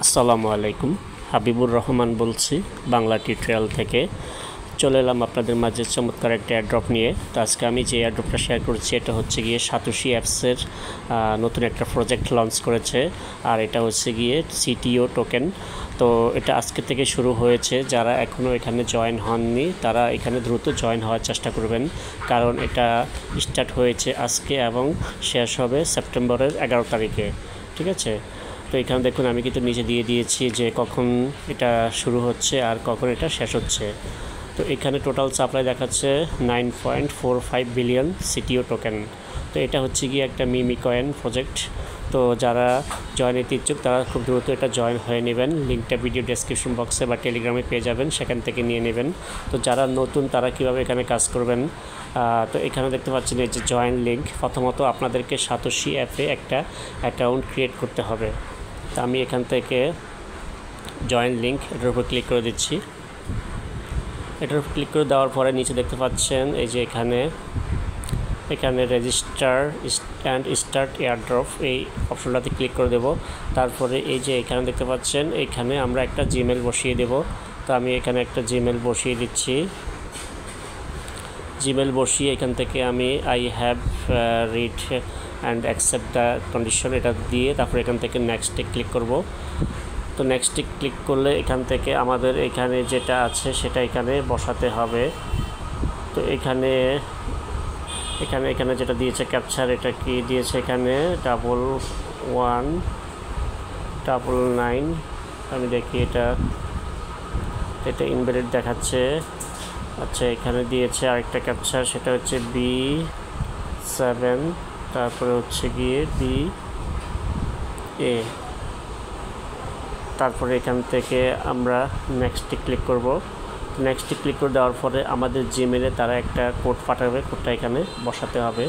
আসসালামু আলাইকুম। হাবিবুর রহমান বলছি বাংলা টিউটোরিয়াল থেকে। চলে এলাম আপনাদের মাঝে চমৎকার একটা এয়ারড্রপ নিয়ে। তো আজকে আমি যে এয়ারড্রপটা শেয়ার করছি এটা হচ্ছে গিয়ে সাতোশি অ্যাপসের নতুন একটা প্রজেক্ট লঞ্চ করেছে, আর এটা হচ্ছে গিয়ে সিটিও টোকেন। তো এটা আজকে থেকে শুরু হয়েছে। যারা এখনও এখানে জয়েন হননি তারা এখানে দ্রুত জয়েন হওয়ার চেষ্টা করবেন, কারণ এটা স্টার্ট হয়েছে আজকে এবং শেষ হবে সেপ্টেম্বরের 11 তারিখে। ঠিক আছে, তো এখানে দেখুন আমি কিন্তু নিচে দিয়ে দিয়েছি যে কখন এটা শুরু হচ্ছে আর কখন এটা শেষ হচ্ছে। তো এখানে টোটাল সাপ্লাই দেখাচ্ছে 9.45 বিলিয়ন সিটিও টোকেন। তো এটা হচ্ছে গিয়ে একটা মিমি কয়েন প্রজেক্ট। তো যারা জয়েন হতে ইচ্ছুক তারা খুব দ্রুত এটা জয়েন হয়ে নেবেন। লিঙ্কটা ভিডিও ডেসক্রিপশন বক্সে বা টেলিগ্রামে পেয়ে যাবেন, সেখান থেকে নিয়ে নেবেন। তো যারা নতুন তারা কীভাবে এখানে কাজ করবেন, তো এখানে দেখতে পাচ্ছেন এই যে জয়েন লিঙ্ক। প্রথমত আপনাদেরকে সাতোশি অ্যাপে একটা অ্যাকাউন্ট ক্রিয়েট করতে হবে। তো আমি এখান থেকে জয়েন লিঙ্ক এটার উপর ক্লিক করে দিচ্ছি। এটার উপর ক্লিক করে দেওয়ার পরে নিচে দেখতে পাচ্ছেন এই যে এখানে রেজিস্টার অ্যান্ড স্টার্ট এয়ারড্রপ এই অপশনটাতে ক্লিক করে দেব। তারপরে এই যে এখানে দেখতে পাচ্ছেন এখানে আমরা একটা জিমেল বসিয়ে দেব। তো আমি এখানে একটা জিমেল বসিয়ে দিচ্ছি। জিমেল বসিয়ে এখান থেকে আমি I have read and accept the condition এটা দিয়ে তারপরে এখান থেকে নেক্সটে ক্লিক করব। তো নেক্সটে ক্লিক করলে এখান থেকে আমাদের এখানে যেটা আছে সেটা এখানে বসাতে হবে। তো এখানে যেটা দিয়েছে ক্যাপচার, এটা কি দিয়েছে এখানে 1199। আমি দেখি এটা ইনভ্যালিড দেখাচ্ছে। আচ্ছা, এখানে দিয়েছে আরেকটা ক্যাপচার, সেটা হচ্ছে B7, তারপরে হচ্ছে গিয়ে BA। তারপরে এখান থেকে আমরা নেক্সটে ক্লিক করব। নেক্সটে ক্লিক করে দেওয়ার পরে আমাদের জিমেলে তারা একটা কোড পাঠাবে, কোডটা এখানে বসাতে হবে।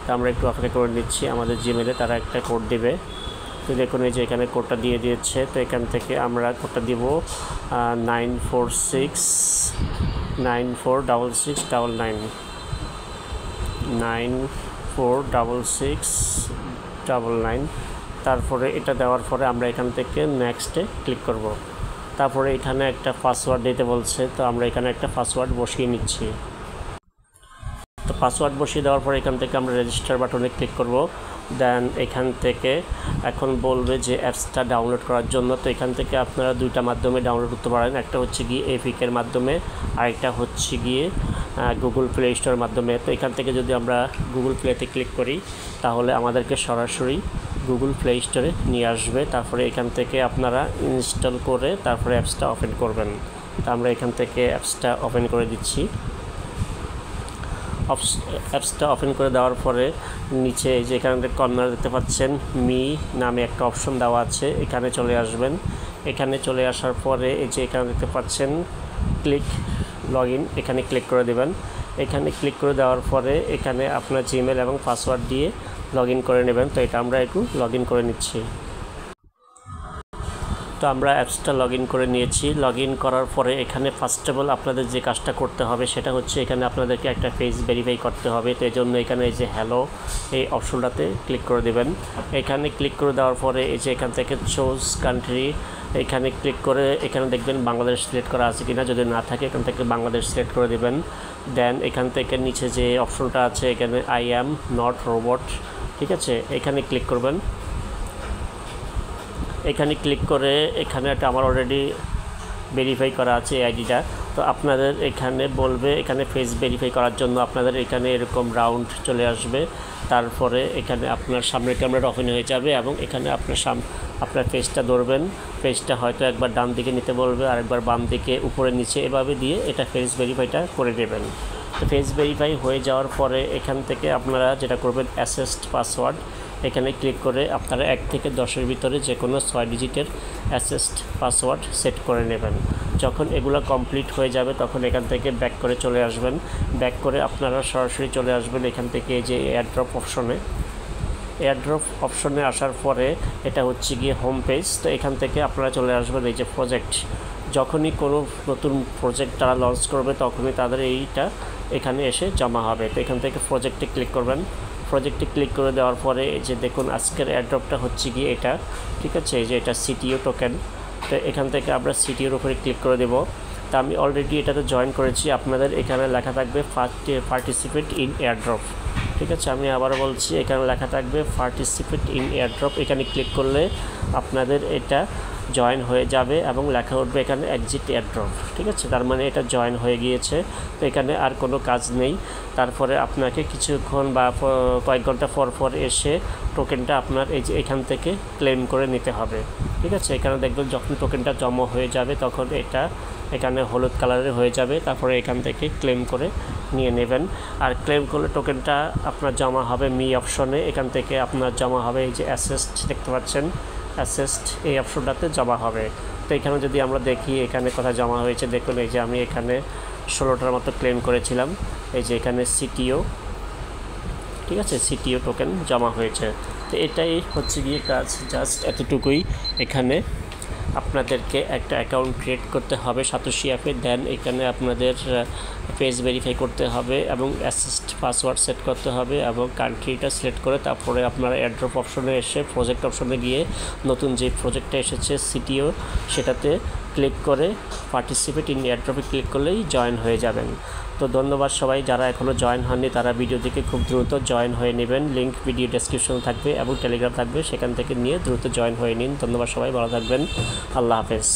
তো আমরা একটু অপেক্ষা করে নিচ্ছি, আমাদের জিমেলে তারা একটা কোড দেবে। তো দেখুন এই যে এখানে কোডটা দিয়ে দিয়েছে। তো এখান থেকে আমরা কোডটা দিব 946699 তারপরে এটা দেওয়ার পরে আমরা এখান থেকে নেক্সটে ক্লিক করব। তারপরে এখানে একটা পাসওয়ার্ড দিতে বলছে, তো আমরা এখানে একটা পাসওয়ার্ড বসিয়ে নিচ্ছি। তো পাসওয়ার্ড বসিয়ে দেওয়ার পরে এখান থেকে আমরা রেজিস্টার বাটনে ক্লিক করব। দেন এখান থেকে এখন বলবে যে অ্যাপসটা ডাউনলোড করার জন্য। তো এখান থেকে আপনারা দুইটা মাধ্যমে ডাউনলোড করতে পারেন, একটা হচ্ছে গিয়ে এপিকের মাধ্যমে আর একটা হচ্ছে গিয়ে গুগল প্লে স্টোরের মাধ্যমে। তো এখান থেকে যদি আমরা গুগল প্লেতে ক্লিক করি তাহলে আমাদেরকে সরাসরি গুগল প্লে স্টোরে নিয়ে আসবে। তারপরে এখান থেকে আপনারা ইনস্টল করে তারপরে অ্যাপসটা ওপেন করবেন। তো আমরা এখান থেকে অ্যাপসটা ওপেন করে দিচ্ছি। অ্যাপসটা ওপেন করে দেওয়ার পরে নিচে এই যে এখানে কর্নার দেখতে পাচ্ছেন মি নামে একটা অপশন দেওয়া আছে, এখানে চলে আসবেন। এখানে চলে আসার পরে এই যে এখানে দেখতে পাচ্ছেন ক্লিক লগ ইন, এখানে ক্লিক করে দেবেন। এখানে ক্লিক করে দেওয়ার পরে এখানে আপনার জিমেল এবং পাসওয়ার্ড দিয়ে লগ ইন করে নেবেন। তো এটা আমরা একটু লগ ইন করে নিচ্ছি। তো আমরা অ্যাপসটা লগ ইন করে নিয়েছি। লগ ইন করার পরে এখানে ফার্স্ট অফ অল আপনাদের যে কাজটা করতে হবে সেটা হচ্ছে এখানে আপনাদেরকে একটা ফেস ভেরিফাই করতে হবে। তো এই জন্য এখানে এই যে হ্যালো এই অপশনটাতে ক্লিক করে দেবেন। এখানে ক্লিক করে দেওয়ার পরে এই যে এখান থেকে চুজ কান্ট্রি এখানে ক্লিক করে এখানে দেখবেন বাংলাদেশ সিলেক্ট করা আছে কিনা, যদি না থাকে এখান থেকে বাংলাদেশ সিলেক্ট করে দেবেন। দেন এখান থেকে নিচে যে অপশনটা আছে এখানে আই অ্যাম নট রোবট, ঠিক আছে, এখানে ক্লিক করবেন। এখানে ক্লিক করে এখানে একটা আমার অলরেডি ভেরিফাই করা আছে এই আইডিটা। তো আপনাদের এখানে বলবে এখানে ফেস ভেরিফাই করার জন্য আপনাদের এখানে এরকম রাউন্ড চলে আসবে। তারপরে এখানে আপনার সামনের ক্যামেরাটা ওপেন হয়ে যাবে এবং এখানে আপনার ফেসটা ধরবেন। ফেসটা হয়তো একবার ডান দিকে নিতে বলবে আর একবার বাম দিকে উপরে নিচে এভাবে দিয়ে এটা ফেস ভেরিফাইটা করে দেবেন। তো ফেস ভেরিফাই হয়ে যাওয়ার পরে এখান থেকে আপনারা যেটা করবেন অ্যাসেস্ট পাসওয়ার্ড, এখানে ক্লিক করে আপনারা 1 থেকে 10-এর ভিতরে যে কোনো 6 ডিজিটের অ্যাসেস্ট পাসওয়ার্ড সেট করে নেবেন। যখন এগুলো কমপ্লিট হয়ে যাবে তখন এখান থেকে ব্যাক করে চলে আসবেন। ব্যাক করে আপনারা সরাসরি চলে আসবেন এখান থেকে এই যে এয়ারড্রপ অপশনে আসার পরে এটা হচ্ছে গিয়ে হোম পেজ। তো এখান থেকে আপনারা চলে আসবেন এই যে প্রজেক্ট। যখনই কোনো নতুন প্রজেক্ট তারা লঞ্চ করবে তখনই তাদের এইটা এখানে এসে জমা হবে। তো এখান থেকে প্রজেক্টে ক্লিক করবেন। প্রজেক্টে ক্লিক করে দেওয়ার পরে এই যে দেখুন আজকের এয়ারড্রপটা হচ্ছে গিয়ে এটা, ঠিক আছে, এই যে এটা সিটিও টোকেন। তো এখান থেকে আমরা সিটিওর উপরে ক্লিক করে দেব। তা আমি অলরেডি এটাতে জয়েন করেছি। আপনাদের এখানে লেখা থাকবে পার্টিসিপেট ইন এয়ারড্রপ। ঠিক আছে, আমি আবারও বলছি, এখানে লেখা থাকবে পার্টিসিপেট ইন এয়ারড্রপ। এখানে ক্লিক করলে আপনাদের এটা জয়েন হয়ে যাবে এবং লেখা উঠবে এখানে এক্সিট এয়ারড্রপ। ঠিক আছে, তার মানে এটা জয়েন হয়ে গিয়েছে। তো এখানে আর কোনো কাজ নেই। তারপরে আপনাকে কিছুক্ষণ বা কয়েক ঘন্টা পর এসে টোকেনটা আপনার এই যে এখান থেকে ক্লেম করে নিতে হবে। ঠিক আছে, এখানে দেখবেন যখন টোকেনটা জমা হয়ে যাবে তখন এটা এখানে হলুদ কালারের হয়ে যাবে। তারপরে এখান থেকে ক্লেম করে নিয়ে নেবেন। আর ক্লেম করলে টোকেনটা আপনার জমা হবে মি অপশনে। এখান থেকে আপনার জমা হবে এই যে অ্যাসেস্ট দেখতে পাচ্ছেন, অ্যাসেস্ট এই অপশনটাতে জমা হবে। তো এখানে যদি আমরা দেখি এখানে কোথায় জমা হয়েছে, দেখুন এই যে আমি এখানে 16টার মতো ক্লেম করেছিলাম। এই যে এখানে সিটিও, ঠিক আছে, সিটিও টোকেন জমা হয়েছে। তো এটাই হচ্ছে গিয়ে কাজ, জাস্ট এতটুকুই। এখানে আপনাদেরকে একটা অ্যাকাউন্ট ক্রিয়েট করতে হবে সাতোশি অ্যাপে, দেন এখানে আপনাদের পেজ ভেরিফাই করতে হবে এবং অ্যাসিস্ট পাসওয়ার্ড সেট করতে হবে এবং কান্ট্রিটা সিলেক্ট করে তারপরে আপনারা এয়ারড্রপ অপশনে এসে প্রজেক্ট অপশনে গিয়ে নতুন যে প্রজেক্টটা এসেছে সিটিও, সেটাতে ক্লিক করে পার্টিসিপেট ইন এয়ারড্রপে ক্লিক করলেই জয়েন হয়ে যাবেন। তো ধন্যবাদ সবাই, যারা এখনও জয়েন হননি তারা ভিডিও দেখে খুব দ্রুত জয়েন হয়ে নেবেন। লিঙ্ক ভিডিও ডেসক্রিপশনে থাকবে এবং টেলিগ্রাম থাকবে, সেখান থেকে নিয়ে দ্রুত জয়েন হয়ে নিন। ধন্যবাদ সবাই, ভালো থাকবেন, আল্লাহ হাফেজ।